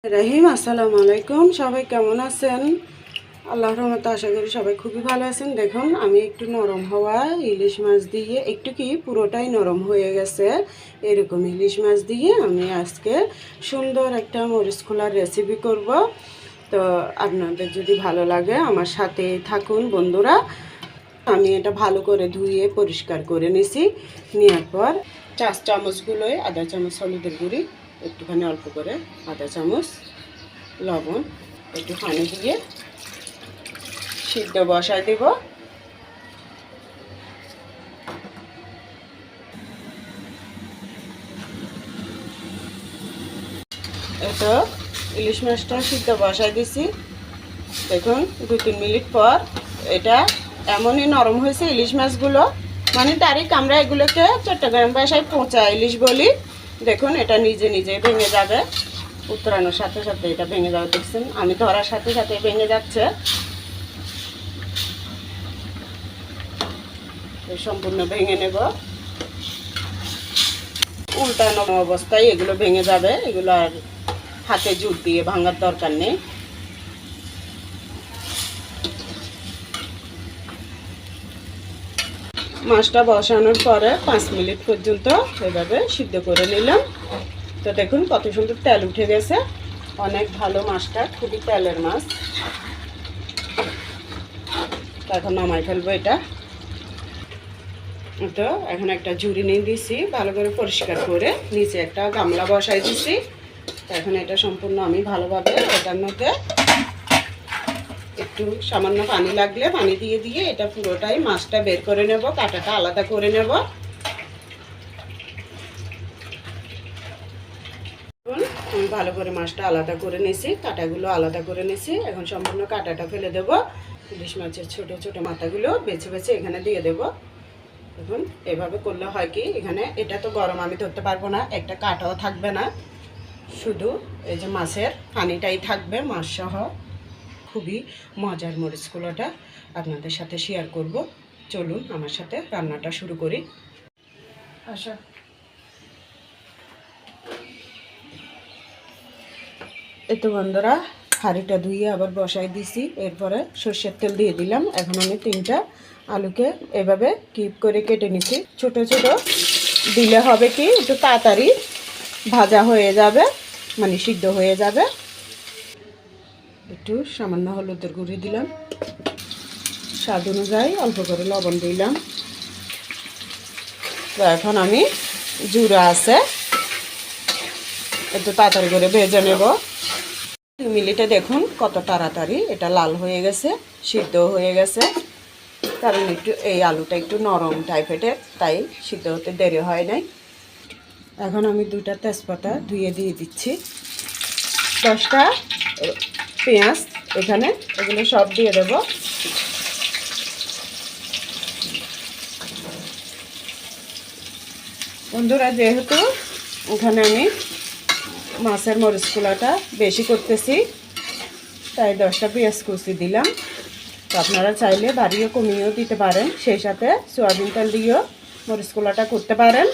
রহিম আসসালামু আলাইকুম। সবাই কেমন আছেন? আল্লাহর রহমতে আশা করি সবাই খুবই ভালো আছেন। দেখুন আমি একটু নরম হওয়া ইলিশ মাছ দিয়ে একটু কি পুরোটাই নরম হয়ে গেছে এরকম ইলিশ মাছ দিয়ে আমি আজকে সুন্দর একটা মরিচ খোলার রেসিপি করব। তো আপনাদের যদি ভালো লাগে আমার সাথে থাকুন বন্ধুরা। আমি এটা ভালো করে ধুয়ে পরিষ্কার করে নিছি। নেওয়ার পর 4 চামচগুলোয় আধা চামচ হলুদের গুঁড়ি, একটুখানি অল্প করে আধা চামচ লবণ, একটু পানি দিয়ে সিদ্ধ বসায় দেব। এটা ইলিশ মাছটা সিদ্ধ বসায় দিছি। দেখুন 2-3 মিনিট পর এটা এমনই নরম হয়েছে ইলিশ মাছগুলো, মানে ডাইরেক্ট আমরা এগুলোকে চট্টগ্রাম ভাষায় পোঁচা ইলিশ বলি। দেখুন এটা নিজে নিজে ভেঙে যাবে, উত্তরানোর সাথে সাথে এটা ভেঙে যাবে। দেখছেন আমি ধরার সাথে সাথে ভেঙে যাচ্ছে। সম্পূর্ণ ভেঙে নেব। উল্টানো অবস্থায় এগুলো ভেঙে যাবে, এগুলো আর হাতে জুট দিয়ে ভাঙার দরকার নেই। মাছটা বসানোর পরে 5 মিনিট পর্যন্ত এভাবে সিদ্ধ করে নিলাম। তো দেখুন কত সুন্দর তেল উঠে গেছে, অনেক ভালো মাছটা, খুবই তেলের মাছ। এখন নামাই ফেলবো এটা। তো এখন একটা ঝুড়ি নিয়ে দিছি, ভালো করে পরিষ্কার করে নিচে একটা গামলা বসাই দিছি। এখন এটা সম্পূর্ণ আমি ভালোভাবে এটার মধ্যে একটু সামান্য পানি লাগলে পানি দিয়ে দিয়ে এটা পুরোটাই মাছটা বের করে নেব, কাঁটাটা আলাদা করে নেব। আমি ভালো করে মাছটা আলাদা করে নিয়েছি, কাঁটাগুলো আলাদা করে নিয়েছি। এখন সম্পূর্ণ কাঁটাটা ফেলে দেব। ইলিশ মাছের ছোট ছোট মাথাগুলো বেছে বেছে এখানে দিয়ে দেব। দেখুন এভাবে করলে হয় কি, এখানে এটা তো গরম আমি ধরতে পারবো না, একটা কাঁটাও থাকবে না, শুধু এই যে মাছের পানিটাই থাকবে মাছ সহ। খুবই মজার মরিচগুলোটা আপনাদের সাথে শেয়ার করব। চলুন আমার সাথে রান্নাটা শুরু করি। আচ্ছা, এই তো বন্ধুরা হাঁড়িটা ধুয়ে আবার বসাই দিছি। এরপরে সর্ষের তেল দিয়ে দিলাম। এখন আমি 3টা আলুকে এভাবে কিপ করে কেটে নিছি। ছোট ছোট দিলে হবে কি একটু তাড়াতাড়ি ভাজা হয়ে যাবে, মানে সিদ্ধ হয়ে যাবে। একটু সামান্য হলুদের গুঁড়ি দিলাম, স্বাদ অনুযায়ী অল্প করে লবণ দিলাম। তো এখন আমি জিরা আছে একটু তাড়াতাড়ি করে ভেজে নেব। 2 মিনিটে দেখুন কত তাড়াতাড়ি এটা লাল হয়ে গেছে, সিদ্ধ হয়ে গেছে। কারণ একটু এই আলুটা একটু নরম টাইপের, তাই সিদ্ধ হতে দেরি হয় নাই। এখন আমি 2টা তেজপাতা ধুয়ে দিয়ে দিচ্ছি, 10টা পেঁয়াজ এখানে, এগুলো সব দিয়ে দেব। বন্ধুরা যেহেতু ওখানে আমি মাছের মরিচ খোলাটা বেশি করতেছি, তাই 10টা পেঁয়াজ কুচি দিলাম। তো আপনারা চাইলে বাড়িয়ে কমিয়েও দিতে পারেন, সেই সাথে সয়াবিন তেল দিয়েও মরিচ খোলাটা করতে পারেন।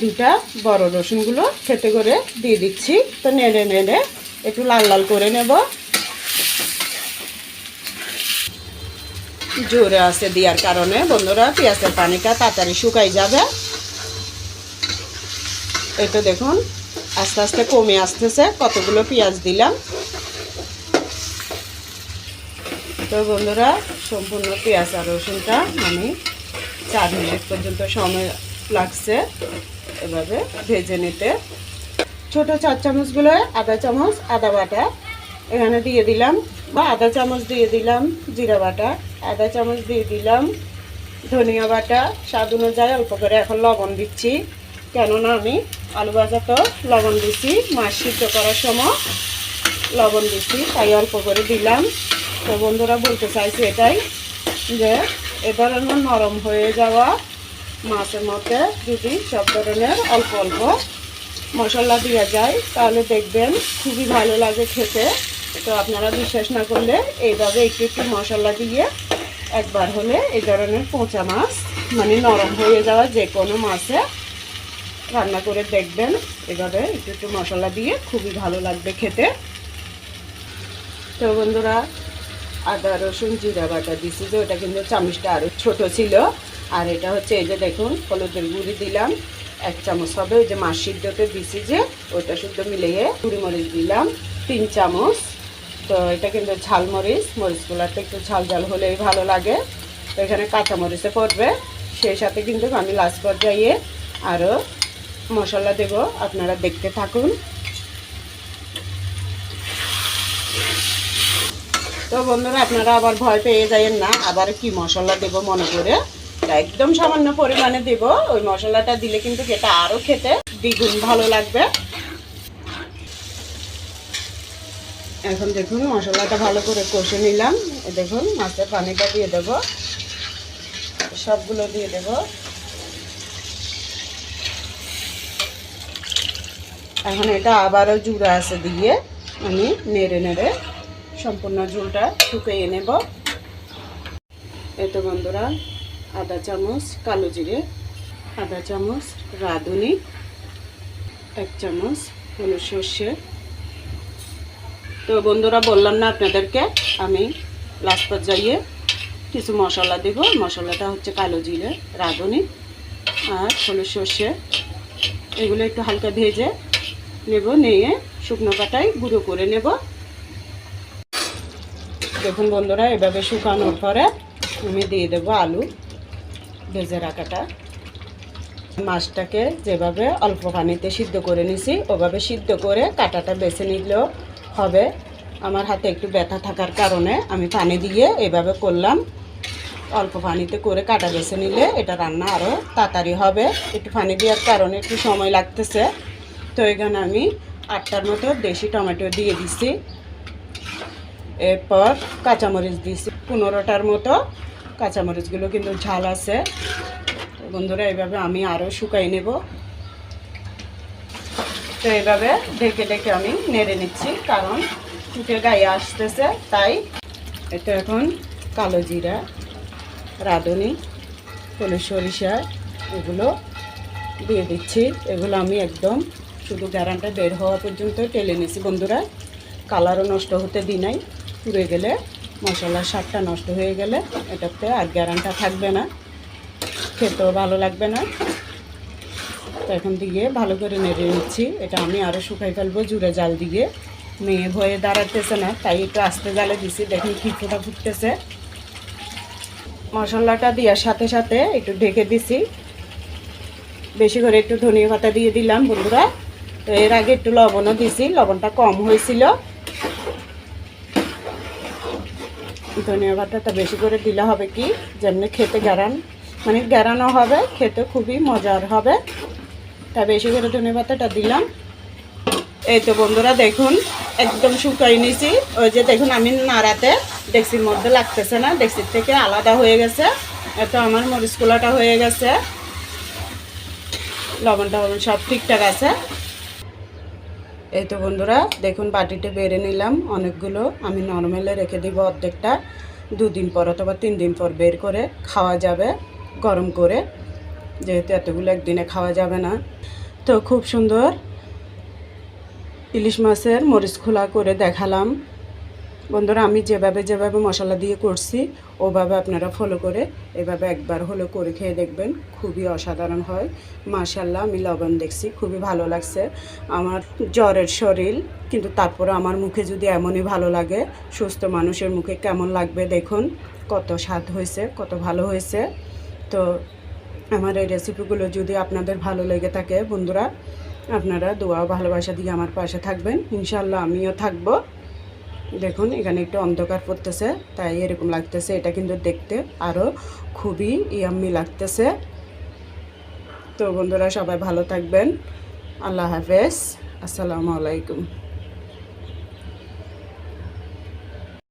2টা বড় রসুনগুলো খেতে করে দিয়ে দিচ্ছি। তো নেড়ে নেড়ে একটু লাল লাল করে নেব। জোরে আছে দেওয়ার কারণে বন্ধুরা পেঁয়াজের পানিটা তাড়াতাড়ি শুকাই যাবে। এই তো দেখুন আস্তে আস্তে কমে আসতেছে, কতগুলো পেঁয়াজ দিলাম। তো বন্ধুরা সম্পূর্ণ পেঁয়াজ আর রসুনটা আমি 4 মিনিট পর্যন্ত সময় লাগছে এভাবে ভেজে নিতে। ছোট 4 চামচগুলো আধা চামচ আদা বাটা এখানে দিয়ে দিলাম, বা আধা চামচ দিয়ে দিলাম জিরা বাটা, আধা চামচ দিয়ে দিলাম ধনিয়া বাটা, স্বাদ অনুযায়ী অল্প করে এখন লবণ দিচ্ছি। কেননা আমি আলু ভাজা তো লবণ দিচ্ছি, মাছ সিদ্ধ করার সময় লবণ দিচ্ছি, তাই অল্প করে দিলাম। তো বন্ধুরা বলতে চাইছি এটাই যে এ ধরনের নরম হয়ে যাওয়া মাছের মধ্যে যদি সব ধরনের অল্প অল্প মশলা দেওয়া যায় তাহলে দেখবেন খুবই ভালো লাগে খেতে। তো আপনারা বিশ্বাস না করলে এইভাবে একটু একটু মশলা দিয়ে একবার হলে এই ধরনের পোঁচা মাছ, মানে নরম হয়ে যাওয়া যে কোনো মাছে রান্না করে দেখবেন। এভাবে একটু একটু মশলা দিয়ে খুবই ভালো লাগবে খেতে। তো বন্ধুরা, আদা রসুন জিরা বাটা দিছি, যে ওটা কিন্তু চামচটা আরও ছোট ছিল। আর এটা হচ্ছে এই যে দেখুন হলুদের গুঁড়ি দিলাম 1 চামচ হবে, ওই যে মাছ সিদ্ধতে দিছি যে ওইটা শুদ্ধ মিলিয়ে গুঁড়ি মরিচ দিলাম 3 চামচ। তো এটা কিন্তু ঝাল মরিচ, মরিচগুলোতে একটু ঝাল ঝাল হলেই ভালো লাগে। তো এখানে কাঁচা মরিচে পড়বে, সেই সাথে কিন্তু আমি লাস্ট পর্যায়ে আরও মশলা দেব, আপনারা দেখতে থাকুন। তো বন্ধুরা, আপনারা আবার ভয় পেয়ে যাবেন না আবার কি মশলা দেব মনে করে, একদম সামান্য পরিমাণে দেব। ওই মশলাটা দিলে কিন্তু এটা আরও খেতে দ্বিগুণ ভালো লাগবে। এখন দেখুন মশলাটা ভালো করে কষে নিলাম। দেখুন মাছের পানিটা দিয়ে দেব, সবগুলো দিয়ে দেব। এখন এটা আবারও জুড়া আছে দিয়ে আমি নেড়ে নেড়ে সম্পূর্ণ ঝোলটা শুকিয়ে নেব। এতো বন্ধুরা, আধা চামচ কালো জিরে, আধা চামচ রাঁধুনি, 1 চামচ হলুদ সর্ষে। তো বন্ধুরা, বললাম না আপনাদেরকে আমি লাস্ট পর্যায়ে কিছু মশলা দেব। মশলাটা হচ্ছে কালো জিরে, রাঁধুনি আর হলুদ সর্ষে। এগুলো একটু হালকা ভেজে নেব, নিয়ে শুকনো পাতায় গুঁড়ো করে নেব। দেখুন বন্ধুরা, এভাবে শুকানোর পরে আমি দিয়ে দেবো আলু ভেজে রাখাটা। মাছটাকে যেভাবে অল্প পানিতে সিদ্ধ করে নিছি ওভাবে সিদ্ধ করে কাঁটাটা বেছে নিলেও হবে। আমার হাতে একটু ব্যথা থাকার কারণে আমি পানি দিয়ে এভাবে করলাম। অল্প পানিতে করে কাঁটা বেছে নিলে এটা রান্না আরও তাড়াতাড়ি হবে। একটু পানি দেওয়ার কারণে একটু সময় লাগতেছে। তো এখানে আমি 8টার মতো দেশি টমেটো দিয়ে দিচ্ছি। এরপর কাঁচামরিচ দিচ্ছি 15টার মতো। কাঁচামরিচগুলো কিন্তু ঝাল আছে। বন্ধুরা, এইভাবে আমি আরও শুকাই নেব। তো এইভাবে ঢেকে ঢেকে আমি নেড়ে নিচ্ছি, কারণ ফুটে গায়ে আসতেছে তাই। এটা এখন কালো জিরা, রাঁধুনি, হলুদ সরিষা এগুলো দিয়ে দিচ্ছি। এগুলো আমি একদম শুধু গ্যারানটা বের হওয়া পর্যন্ত টেলে নিছি বন্ধুরা। কালারও নষ্ট হতে দিই নাই। পুড়ে গেলে মশলার স্বাদটা নষ্ট হয়ে গেলে এটাতে আর গ্যারানটা থাকবে না, খেতেও ভালো লাগবে না। তো এখন দিয়ে ভালো করে নেড়ে নিচ্ছি। এটা আমি আরও শুকাই ফেলবো জুড়ে জাল দিয়ে। মেয়ে ভয়ে দাঁড়াতেছে না তাই একটু আস্তে জালে দিছি। দেখুন কি ফোটা ফুটতেছে। মশলাটা দেওয়ার সাথে সাথে একটু ঢেকে দিছি। বেশি করে একটু ধনিয়া পাতা দিয়ে দিলাম বন্ধুরা। তো এর আগে একটু লবণও দিছি, লবণটা কম হয়েছিল। ধনিয়া পাতাটা বেশি করে দিলে হবে কি, যেমনি খেতে গ্যারানও হবে, খেতে খুবই মজার হবে। তা বেশি করে ধনিয়া পাতাটা দিলাম। এই তো বন্ধুরা, দেখুন একদম শুকাই নিছি। ওই যে দেখুন আমি নাড়াতে ডেক্সির মধ্যে লাগতেছে না, ডেক্সির থেকে আলাদা হয়ে গেছে। এত আমার মরিচ কুলাটা হয়ে গেছে, লবণটা সব ঠিকঠাক আছে। এই তো বন্ধুরা, দেখুন বাটিতে বেড়ে নিলাম অনেকগুলো। আমি নরমালে রেখে দিব অর্ধেকটা। 2 দিন পর অথবা 3 দিন পর বের করে খাওয়া যাবে গরম করে, যেহেতু এতগুলো একদিনে খাওয়া যাবে না। তো খুব সুন্দর ইলিশ মাছের মরিচ খোলা করে দেখালাম বন্ধুরা। আমি যেভাবে মশলা দিয়ে করছি ওভাবে আপনারা ফলো করে এভাবে একবার হলো করে খেয়ে দেখবেন, খুবই অসাধারণ হয়। মাশাআল্লাহ, আমি লবণ দেখছি, খুবই ভালো লাগছে। আমার জ্বরের শরীর, কিন্তু তারপরে আমার মুখে যদি এমনই ভালো লাগে, সুস্থ মানুষের মুখে কেমন লাগবে দেখুন। কত স্বাদ হয়েছে, কত ভালো হয়েছে। তো আমার এই রেসিপিগুলো যদি আপনাদের ভালো লেগে থাকে বন্ধুরা, আপনারা দোয়া ভালোবাসা দিয়ে আমার পাশে থাকবেন, ইনশাআল্লাহ আমিও থাকবো। দেখুন এখানে একটু অন্ধকার পড়তেছে তাই এরকম লাগতেছে। এটা কিন্তু দেখতে আরও খুবই ইয়াম্মি লাগতেছে। তো বন্ধুরা, সবাই ভালো থাকবেন। আল্লাহ হাফেজ, আসসালামু আলাইকুম।